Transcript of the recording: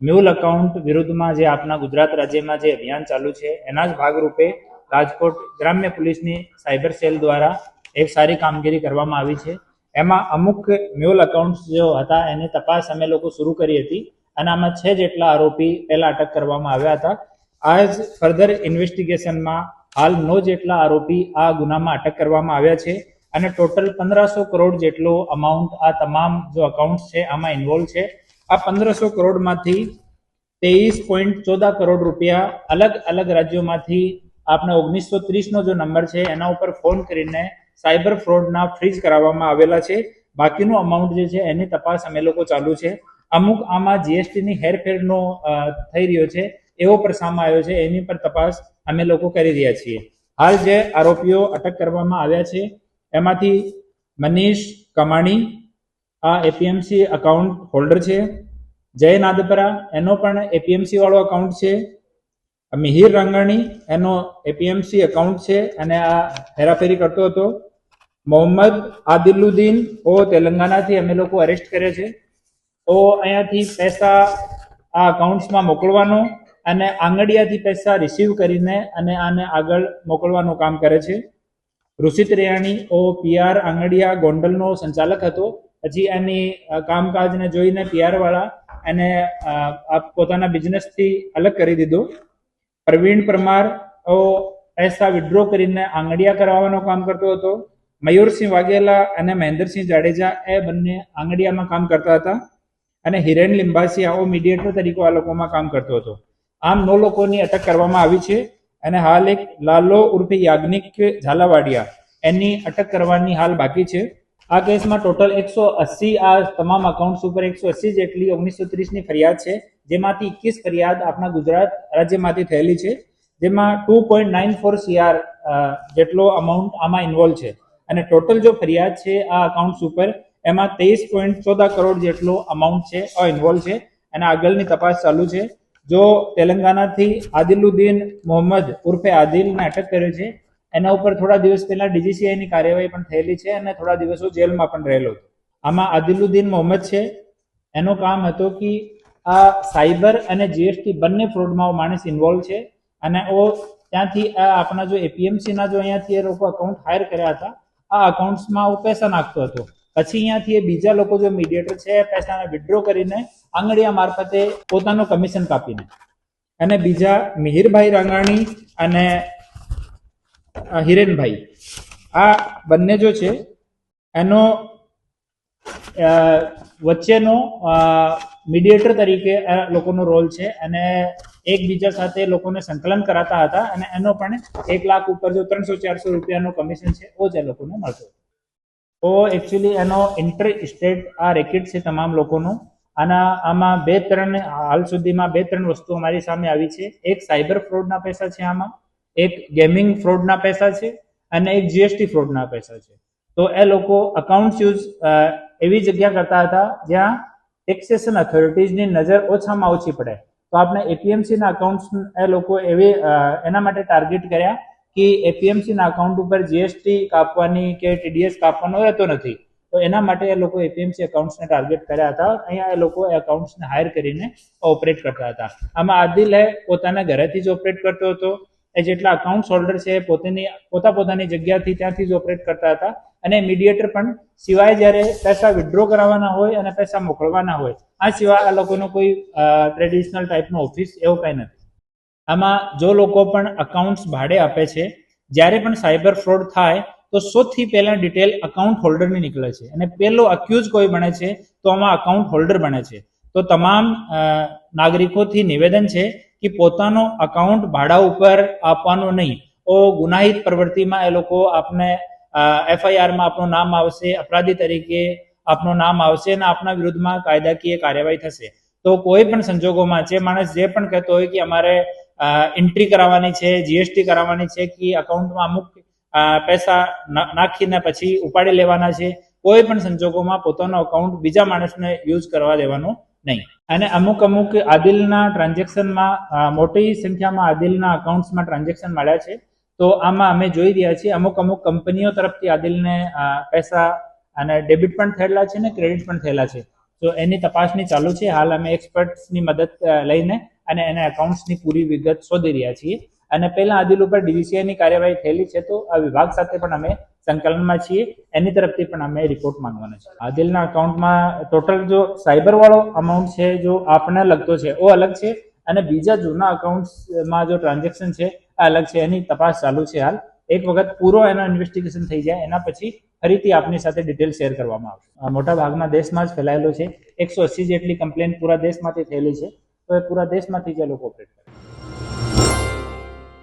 Mule account વિરુદ્ધમાં જે આપણા ગુજરાત રાજ્યમાં જે અભિયાન ચાલુ છે એના જ ભાગરૂપે રાજકોટ ગ્રામ્ય પોલીસની સાયબર સેલ દ્વારા એક સારી કામગીરી કરવામાં આવી છે. એમાં અમુક મ્યુલ અકાઉન્ટ્સ જો હતા એની તપાસ અમે લોકો શરૂ કરી હતી અને આમાં 6 જેટલા આરોપી પહેલા અટક કરવામાં આવ્યા હતા. આ જ ફર્ધર ઇન્વેસ્ટિગેશનમાં હાલ 9 જેટલા આરોપી આ ગુનામાં અટક કરવામાં આવ્યા છે અને ટોટલ 1500 કરોડ જેટલો અમાઉન્ટ આ તમામ જો અકાઉન્ટ છે આમાં ઇન્વોલ્વ છે. આ 1500 કરોડમાંથી 23.14 કરોડ રૂપિયા અલગ અલગ રાજ્યોમાંથી આપણે 1930નો જો નંબર છે એના ઉપર ફોન કરીને સાયબર ફ્રોડના ફ્રીઝ કરાવવામાં આવેલા છે. બાકીનું અમાઉન્ટ જે છે એની તપાસ અમે લોકો ચાલુ છે. અમુક આમાં જીએસટીની હેરફેરનો થઈ રહ્યો છે એવો પણ સામે આવ્યો છે, એની પર તપાસ અમે લોકો કરી રહ્યા છીએ. હાલ જે આરોપીઓ અટક કરવામાં આવ્યા છે એમાંથી મનીષ કમાણી આ એપીએમસી અકાઉન્ટ હોલ્ડર છે. જય નાદપરા એનો પણ એપીએમસી વાળો અકાઉન્ટ છે. મિહિર રંગાણી એનો એપીએમસી અકાઉન્ટ છે અને આ હેરાફેરી કરતો હતો. મોહમ્મદ આદિલુદ્દીન ઓ તેલંગાનાથી અમે લોકો અરેસ્ટ કર્યો છે. તો અહીંયાથી પૈસા આ અકાઉન્ટ્સમાં મોકલવાનો અને આંગડિયાથી પૈસા રિસીવ કરીને અને આને આગળ મોકલવાનું કામ કરે છે. ઋષિત રેયાણી ઓ પીઆર આંગડિયા ગોંડલનો સંચાલક હતો. પછી એની કામકાજને જોઈને પીઆર વાળા એને પોતાના બિઝનેસથી અલગ કરી દીધો. પ્રવીણ પરમાર ઓ પૈસા વિડ્રો કરીને આંગડિયા કરાવવાનું કામ કરતો હતો. મયુરસિંહ વાઘેલા અને મહેન્દ્રસિંહ જાડેજા એ બંને આંગડિયામાં કામ કરતા હતા અને હિરેન લિંબાસિયા ઓ મીડિયેટર તરીકે આ લોકોમાં કામ કરતો હતો. આમ 9 લોકોની અટક કરવામાં આવી છે અને હાલ એક લાલો ઉર્ફે યાજ્ઞિક ઝાલાવાડિયા એની અટક કરવાની હાલ બાકી છે. આ કેસમાં ટોટલ 180 આ તમામ અકાઉન્ટ્સ ઉપર 180 જેટલી 1930ની ફરિયાદ છે, જેમાંથી 21 ફરિયાદ આપણા ગુજરાત રાજ્યમાંથી થયેલી છે, જેમાં 2.94 CR જેટલો અમાઉન્ટ આમાં ઇન્વોલ્વ છે અને ટોટલ જો ફરિયાદ છે આ અકાઉન્ટ્સ ઉપર એમાં 23.14 કરોડ જેટલો અમાઉન્ટ છે ઇન્વોલ્વ છે અને આગળની તપાસ ચાલુ છે. જો તેલંગાનાથી આદિલુદ્દીન મોહમ્મદ ઉર્ફે આદિલને અટક કર્યો છે. એના ઉપર થોડા દિવસ પહેલા ડીજીસીઆઈની કાર્યવાહી પણ થયેલી છે અને થોડા દિવસો જેલમાં પણ રહેલો હતો. આમાં આદિલુદ્દીન મોહમ્મદ છે એનું કામ હતું કે આ સાયબર અને જીએસટી બંને ફ્રોડમાં માણસ ઇન્વોલ્વ છે અને ત્યાંથી આપણા જો એપીએમસીના જો અહીંયાથી એ લોકો અકાઉન્ટ હાયર કર્યા હતા આ અકાઉન્ટ્સમાં પૈસા નાખતો હતો. પછી અહીંયાથી એ બીજા લોકો જો મીડિયેટર છે પૈસાને વિડ્રો કરીને આંગડિયા મારફતે પોતાનું કમિશન કાપીને અને બીજા મિહિરભાઈ રાંગાણી અને હિરેનભાઈ આ બંને જો છે એનો વચ્ચેનો મીડિયેટર તરીકે લોકોનો રોલ છે અને એકબીજા સાથે લોકોને સંકલન કરાતા હતા અને એનો પણ 1 લાખ ઉપર જો 300-400 રૂપિયાનો કમિશન છે એ જ લોકોને મળતો. તો એકચ્યુઅલી એનો ઇન્ટર સ્ટેટ આ રેકેટ છે તમામ લોકોનો. અને આમાં 2-3 હાલ સુધીમાં 2-3 વસ્તુ અમારી સામે આવી છે. એક સાયબર ફ્રોડના પૈસા છે, આમાં એક ગેમિંગ ફ્રોડના પૈસા છે અને એક જીએસટી ફ્રોડના પૈસા છે. તો એ લોકો અકાઉન્ટ યુઝ એવી જગ્યા કરતા હતા જ્યાં ટેક્સેશન ઓથોરિટીઝની નજર ઓછામાં ઓછી પડે. તો આપણે એપીએમસીના અકાઉન્ટ્સ એ લોકો એના માટે ટાર્ગેટ કર્યા કે એપીએમસીના અકાઉન્ટ ઉપર જીએસટી કાપવાની કે ટીડીએસ કાપવાનો રહેતો નથી. તો એના માટે એ લોકો એપીએમસી અકાઉન્ટ્સને ટાર્ગેટ કર્યા હતા. અહીંયા એ લોકો એ અકાઉન્ટ્સને હાયર કરીને ઓપરેટ કરતા હતા. આમાં આદિલ પોતાના ઘરેથી જ ઓપરેટ કરતો હતો. એ જેટલા અકાઉન્ટ હોલ્ડર છે પોતાની જગ્યાથી ત્યાંથી જ ઓપરેટ કરતા હતા અને મીડિયેટર પણ સિવાય જ્યારે પૈસા વિડ્રો કરાવવાના હોય અને પૈસા મોકલવાના હોય આ સિવાય આ લોકોનો કોઈ ટ્રેડિશનલ ટાઈપનો ઓફિસ એવું કંઈ નથી. આમાં જો લોકો પણ અકાઉન્ટ્સ ભાડે આપે છે, જ્યારે પણ સાયબર ફ્રોડ થાય તો સૌથી પહેલા ડિટેલ અકાઉન્ટ હોલ્ડરની નીકળે છે અને પહેલો અક્યુઝ કોઈ બને છે તો આમાં અકાઉન્ટ હોલ્ડર બને છે. તો તમામ નાગરિકોથી નિવેદન છે કે પોતાનો અકાઉન્ટ ભાડા ઉપર આપવાનું નહીં. ગુનાહિત પ્રવૃત્તિમાં એ લોકો આપને એફઆઈઆરમાં આપણું નામ આવશે, અપરાધી તરીકે આપનું નામ આવશે અને આપના વિરુદ્ધમાં કાયદાકીય કાર્યવાહી થશે. તો કોઈ પણ સંજોગોમાં જે માણસ જે પણ કહેતો હોય કે અમારે એન્ટ્રી કરાવવાની છે, જીએસટી કરાવવાની છે કે અકાઉન્ટમાં અમુક પૈસા નાખીને પછી ઉપાડી લેવાના છે, કોઈ પણ સંજોગોમાં પોતાનો અકાઉન્ટ બીજા માણસને યુઝ કરવા દેવાનો નહીં. અને અમુક આદિલના ટ્રાન્ઝેક્શનમાં મોટી સંખ્યામાં આદિલના અકાઉન્ટ્સમાં ટ્રાન્ઝેક્શન મળ્યા છે. તો આમાં અમે જોઈ રહ્યા છીએ અમુક કંપનીઓ તરફથી આદિલને પૈસા અને ડેબિટ પણ થયેલા છે ને ક્રેડિટ પણ થયેલા છે. તો એની તપાસની ચાલુ છે. હાલ અમે એક્સપર્ટ્સની મદદ લઈને અને એના એકાઉન્ટ્સની પૂરી વિગત શોધી રહ્યા છીએ. અને પહેલા આદિલ ઉપર ડીજીસીઆઈની કાર્યવાહી થયેલી છે, તો આ વિભાગ સાથે પણ અમે સંકલનમાં છીએ. એની તરફથી પણ અમે રિપોર્ટ માંગવાનો છે. આદિલના અકાઉન્ટમાં ટોટલ જો સાયબર વાળો અમાઉન્ટ છે, જો આપને લગતો છે, ઓ અલગ છે, અને બીજા જૂના અકાઉન્ટ્સમાં જો ટ્રાન્ઝેક્શન છે આ અલગ છે. એની તપાસ ચાલુ છે હાલ. એક વખત પૂરો એનો ઇન્વેસ્ટિગેશન થઈ જાય એના પછી ફરીથી આપની સાથે ડિટેલ શેર કરવામાં આવશે. મોટા ભાગના દેશમાં જ ફેલાયેલો છે. 180 જેટલી કમ્પ્લેન પૂરા દેશમાંથી થયેલી છે, તો એ પૂરા દેશમાંથી જ લોકો ઓપરેટ કરે.